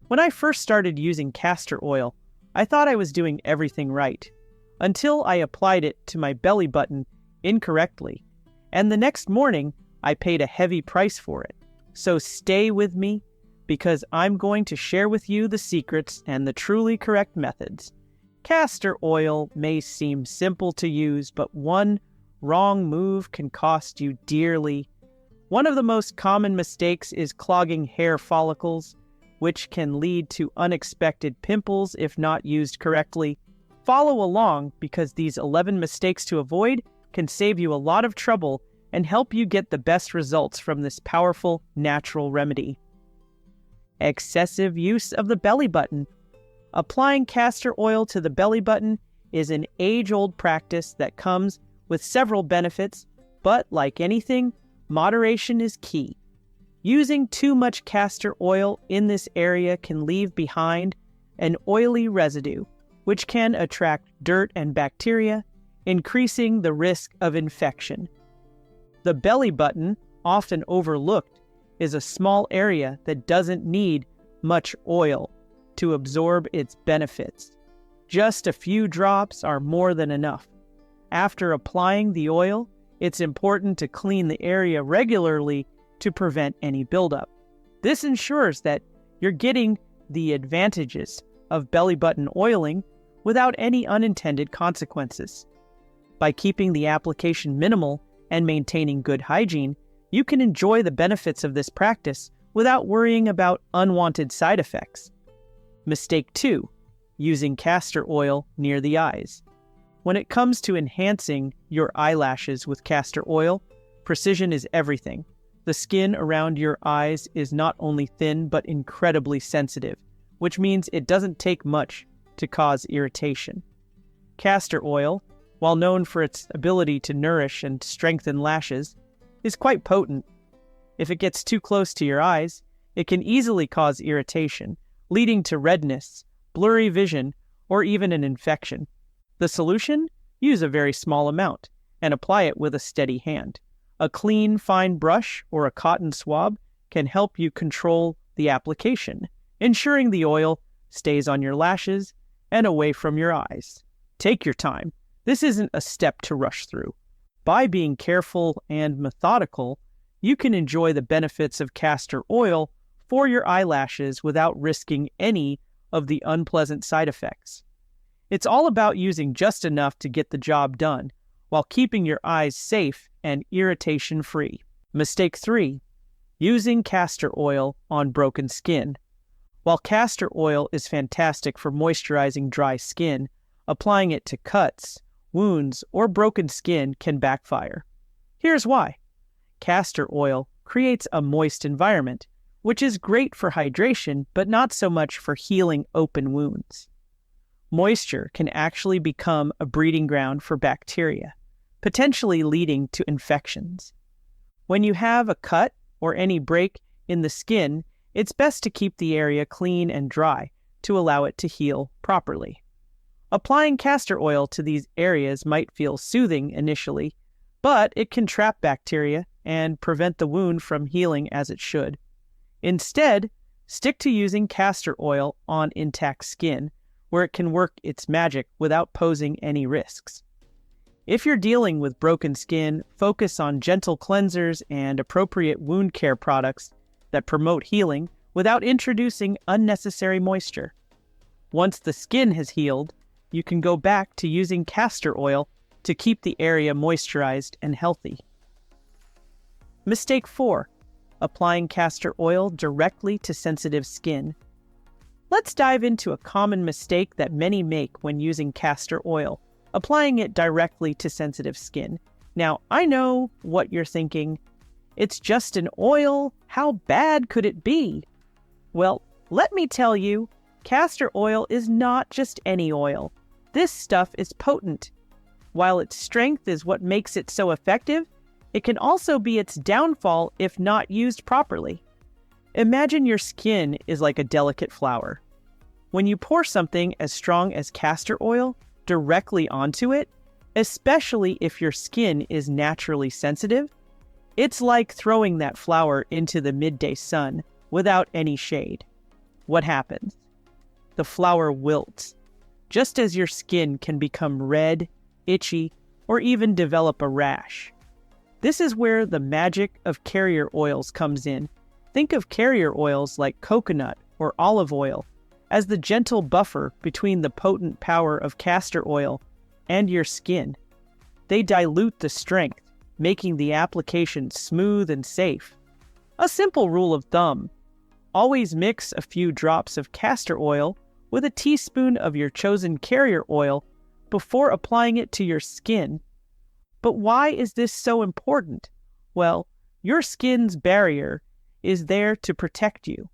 When I first started using castor oil, I thought I was doing everything right, until I applied it to my belly button incorrectly, and the next morning I paid a heavy price for it. So stay with me, because I'm going to share with you the secrets and the truly correct methods. Castor oil may seem simple to use, but one wrong move can cost you dearly. One of the most common mistakes is clogging hair follicles, which can lead to unexpected pimples if not used correctly. Follow along, because these 11 mistakes to avoid can save you a lot of trouble and help you get the best results from this powerful natural remedy. Excessive use of the belly button. Applying castor oil to the belly button is an age-old practice that comes with several benefits, but like anything, moderation is key. Using too much castor oil in this area can leave behind an oily residue, which can attract dirt and bacteria, increasing the risk of infection. The belly button, often overlooked, is a small area that doesn't need much oil to absorb its benefits. Just a few drops are more than enough. After applying the oil, it's important to clean the area regularly to prevent any buildup. This ensures that you're getting the advantages of belly button oiling without any unintended consequences. By keeping the application minimal and maintaining good hygiene, you can enjoy the benefits of this practice without worrying about unwanted side effects. Mistake 2. Using castor oil near the eyes. When it comes to enhancing your eyelashes with castor oil, precision is everything. The skin around your eyes is not only thin but incredibly sensitive, which means it doesn't take much to cause irritation. Castor oil, while known for its ability to nourish and strengthen lashes, is quite potent. If it gets too close to your eyes, it can easily cause irritation, leading to redness, blurry vision, or even an infection. The solution? Use a very small amount and apply it with a steady hand. A clean, fine brush or a cotton swab can help you control the application, ensuring the oil stays on your lashes and away from your eyes. Take your time. This isn't a step to rush through. By being careful and methodical, you can enjoy the benefits of castor oil for your eyelashes without risking any of the unpleasant side effects. It's all about using just enough to get the job done, while keeping your eyes safe and irritation-free. Mistake 3. Using castor oil on broken skin. While castor oil is fantastic for moisturizing dry skin, applying it to cuts, wounds, or broken skin can backfire. Here's why. Castor oil creates a moist environment, which is great for hydration, but not so much for healing open wounds. Moisture can actually become a breeding ground for bacteria, potentially leading to infections. When you have a cut or any break in the skin, it's best to keep the area clean and dry to allow it to heal properly. Applying castor oil to these areas might feel soothing initially, but it can trap bacteria and prevent the wound from healing as it should. Instead, stick to using castor oil on intact skin, where it can work its magic without posing any risks. If you're dealing with broken skin, focus on gentle cleansers and appropriate wound care products that promote healing without introducing unnecessary moisture. Once the skin has healed, you can go back to using castor oil to keep the area moisturized and healthy. Mistake 4. Applying castor oil directly to sensitive skin. Let's dive into a common mistake that many make when using castor oil, applying it directly to sensitive skin. Now, I know what you're thinking. It's just an oil. How bad could it be? Well, let me tell you, castor oil is not just any oil. This stuff is potent. While its strength is what makes it so effective, it can also be its downfall if not used properly. Imagine your skin is like a delicate flower. When you pour something as strong as castor oil directly onto it, especially if your skin is naturally sensitive, it's like throwing that flower into the midday sun without any shade. what happens? The flower wilts, just as your skin can become red, itchy, or even develop a rash. This is where the magic of carrier oils comes in. Think of carrier oils like coconut or olive oil as the gentle buffer between the potent power of castor oil and your skin. They dilute the strength, making the application smooth and safe. A simple rule of thumb: always mix a few drops of castor oil with a teaspoon of your chosen carrier oil before applying it to your skin. But why is this so important? Well, your skin's barrier is there to protect you.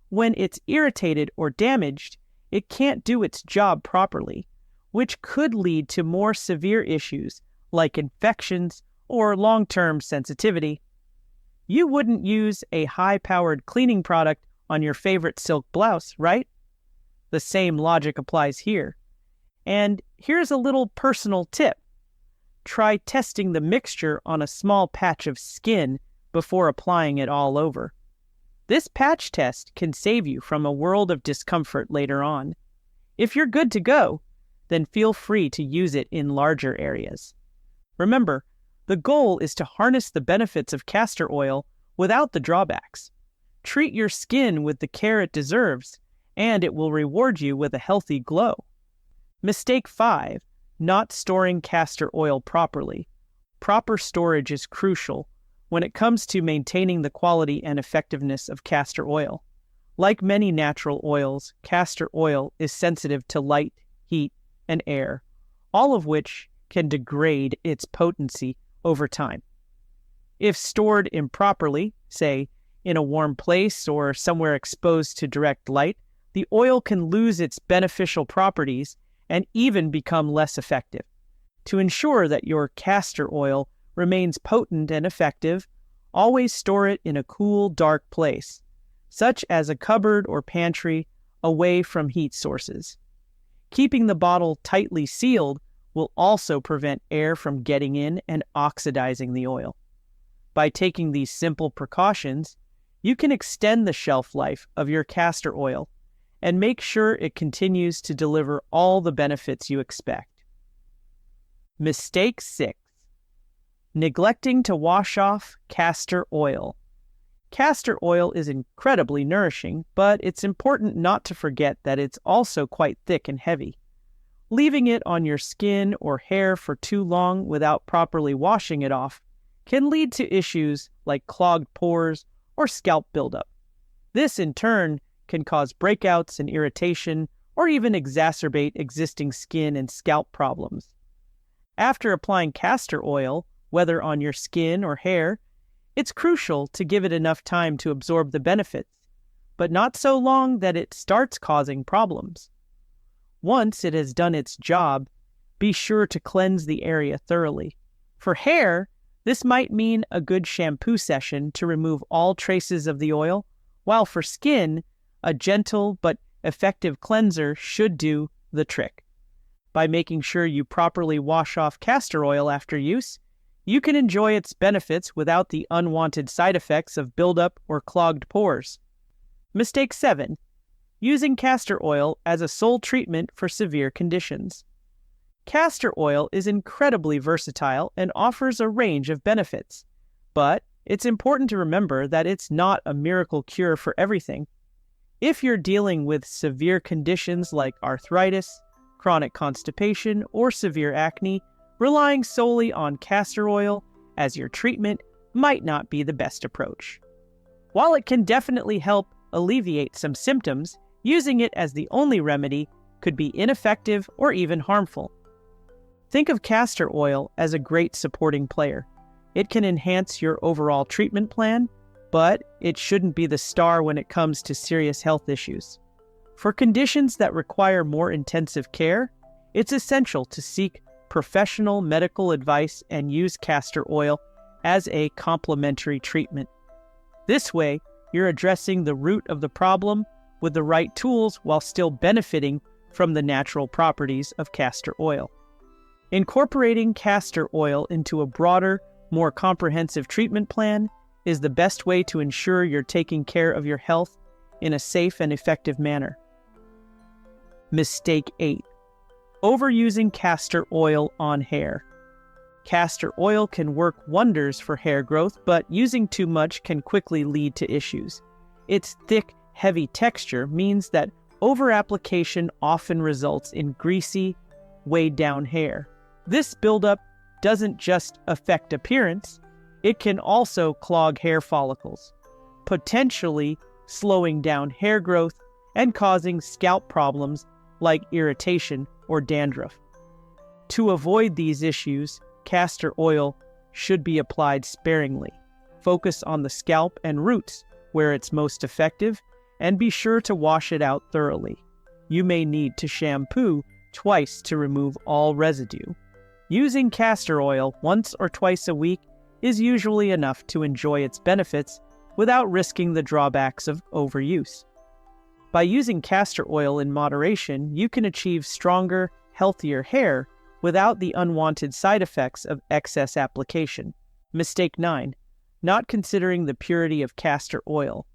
When it's irritated or damaged, it can't do its job properly, which could lead to more severe issues like infections or long-term sensitivity. You wouldn't use a high-powered cleaning product on your favorite silk blouse, right? The same logic applies here. And here's a little personal tip. Try testing the mixture on a small patch of skin before applying it all over. This patch test can save you from a world of discomfort later on. If you're good to go, then feel free to use it in larger areas. Remember, the goal is to harness the benefits of castor oil without the drawbacks. Treat your skin with the care it deserves, and it will reward you with a healthy glow. Mistake 5. Not storing castor oil properly. Proper storage is crucial when it comes to maintaining the quality and effectiveness of castor oil. Like many natural oils, castor oil is sensitive to light, heat, and air, all of which can degrade its potency over time. If stored improperly, say in a warm place or somewhere exposed to direct light, the oil can lose its beneficial properties and even become less effective. To ensure that your castor oil remains potent and effective, always store it in a cool, dark place, such as a cupboard or pantry, away from heat sources. Keeping the bottle tightly sealed will also prevent air from getting in and oxidizing the oil. By taking these simple precautions, you can extend the shelf life of your castor oil and make sure it continues to deliver all the benefits you expect. Mistake 6. Neglecting to wash off castor oil. Castor oil is incredibly nourishing, but it's important not to forget that it's also quite thick and heavy. Leaving it on your skin or hair for too long without properly washing it off can lead to issues like clogged pores or scalp buildup. This, in turn, can cause breakouts and irritation or even exacerbate existing skin and scalp problems. After applying castor oil, whether on your skin or hair, it's crucial to give it enough time to absorb the benefits, but not so long that it starts causing problems. Once it has done its job, be sure to cleanse the area thoroughly. For hair, this might mean a good shampoo session to remove all traces of the oil, while for skin, a gentle but effective cleanser should do the trick. By making sure you properly wash off castor oil after use, you can enjoy its benefits without the unwanted side effects of buildup or clogged pores. Mistake 7. Using castor oil as a sole treatment for severe conditions. Castor oil is incredibly versatile and offers a range of benefits, but it's important to remember that it's not a miracle cure for everything. If you're dealing with severe conditions like arthritis, chronic constipation, or severe acne, relying solely on castor oil as your treatment might not be the best approach. While it can definitely help alleviate some symptoms, using it as the only remedy could be ineffective or even harmful. Think of castor oil as a great supporting player. It can enhance your overall treatment plan, but it shouldn't be the star when it comes to serious health issues. For conditions that require more intensive care, it's essential to seek professional medical advice and use castor oil as a complementary treatment. This way, you're addressing the root of the problem with the right tools while still benefiting from the natural properties of castor oil. Incorporating castor oil into a broader, more comprehensive treatment plan is the best way to ensure you're taking care of your health in a safe and effective manner. Mistake 8. Overusing castor oil on hair. Castor oil can work wonders for hair growth, but using too much can quickly lead to issues. Its thick, heavy texture means that over-application often results in greasy, weighed-down hair. This buildup doesn't just affect appearance, it can also clog hair follicles, potentially slowing down hair growth and causing scalp problems like irritation or dandruff. To avoid these issues, castor oil should be applied sparingly. Focus on the scalp and roots where it's most effective, and be sure to wash it out thoroughly. You may need to shampoo twice to remove all residue. Using castor oil once or twice a week is usually enough to enjoy its benefits without risking the drawbacks of overuse. By using castor oil in moderation, you can achieve stronger, healthier hair without the unwanted side effects of excess application. Mistake 9. Not considering the purity of castor oil.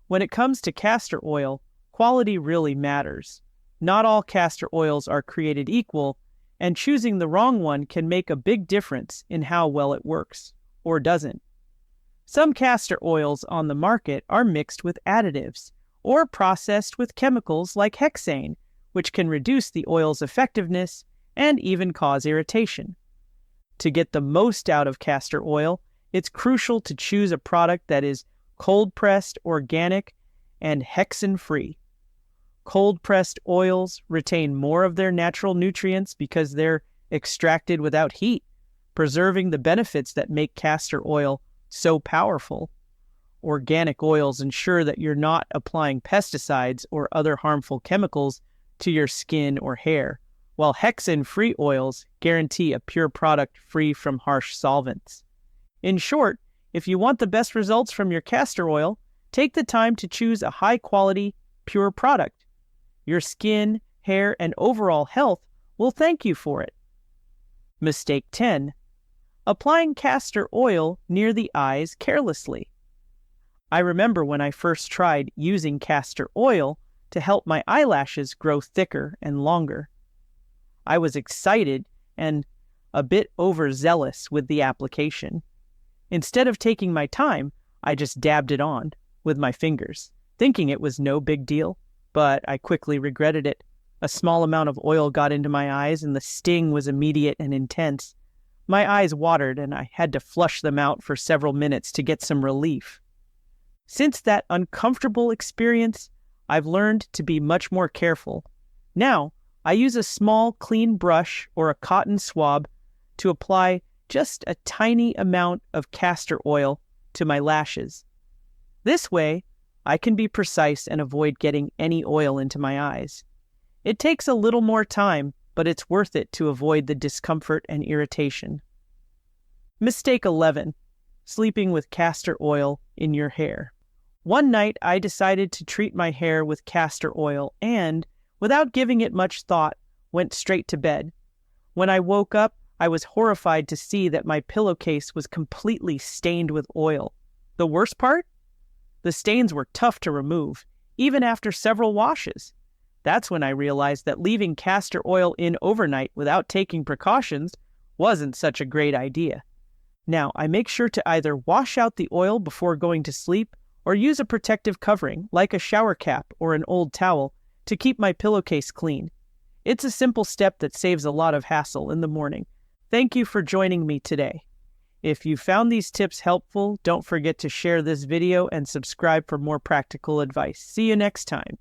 When it comes to castor oil, quality really matters. Not all castor oils are created equal, and choosing the wrong one can make a big difference in how well it works, or doesn't. Some castor oils on the market are mixed with additives, or processed with chemicals like hexane, which can reduce the oil's effectiveness and even cause irritation. To get the most out of castor oil, it's crucial to choose a product that is cold-pressed, organic, and hexane-free. Cold-pressed oils retain more of their natural nutrients because they're extracted without heat, preserving the benefits that make castor oil so powerful. Organic oils ensure that you're not applying pesticides or other harmful chemicals to your skin or hair, while hexane-free oils guarantee a pure product free from harsh solvents. In short, if you want the best results from your castor oil, take the time to choose a high-quality, pure product. Your skin, hair, and overall health will thank you for it. Mistake 10. Applying castor oil near the eyes carelessly. I remember when I first tried using castor oil to help my eyelashes grow thicker and longer. I was excited and a bit overzealous with the application. Instead of taking my time, I just dabbed it on with my fingers, thinking it was no big deal, but I quickly regretted it. A small amount of oil got into my eyes and the sting was immediate and intense. My eyes watered and I had to flush them out for several minutes to get some relief. Since that uncomfortable experience, I've learned to be much more careful. Now, I use a small, clean brush or a cotton swab to apply just a tiny amount of castor oil to my lashes. This way, I can be precise and avoid getting any oil into my eyes. It takes a little more time, but it's worth it to avoid the discomfort and irritation. Mistake 11. Sleeping with castor oil in your hair. One night, I decided to treat my hair with castor oil and, without giving it much thought, went straight to bed. When I woke up, I was horrified to see that my pillowcase was completely stained with oil. The worst part? The stains were tough to remove, even after several washes. That's when I realized that leaving castor oil in overnight without taking precautions wasn't such a great idea. Now, I make sure to either wash out the oil before going to sleep or use a protective covering, like a shower cap or an old towel, to keep my pillowcase clean. It's a simple step that saves a lot of hassle in the morning. Thank you for joining me today. If you found these tips helpful, don't forget to share this video and subscribe for more practical advice. See you next time.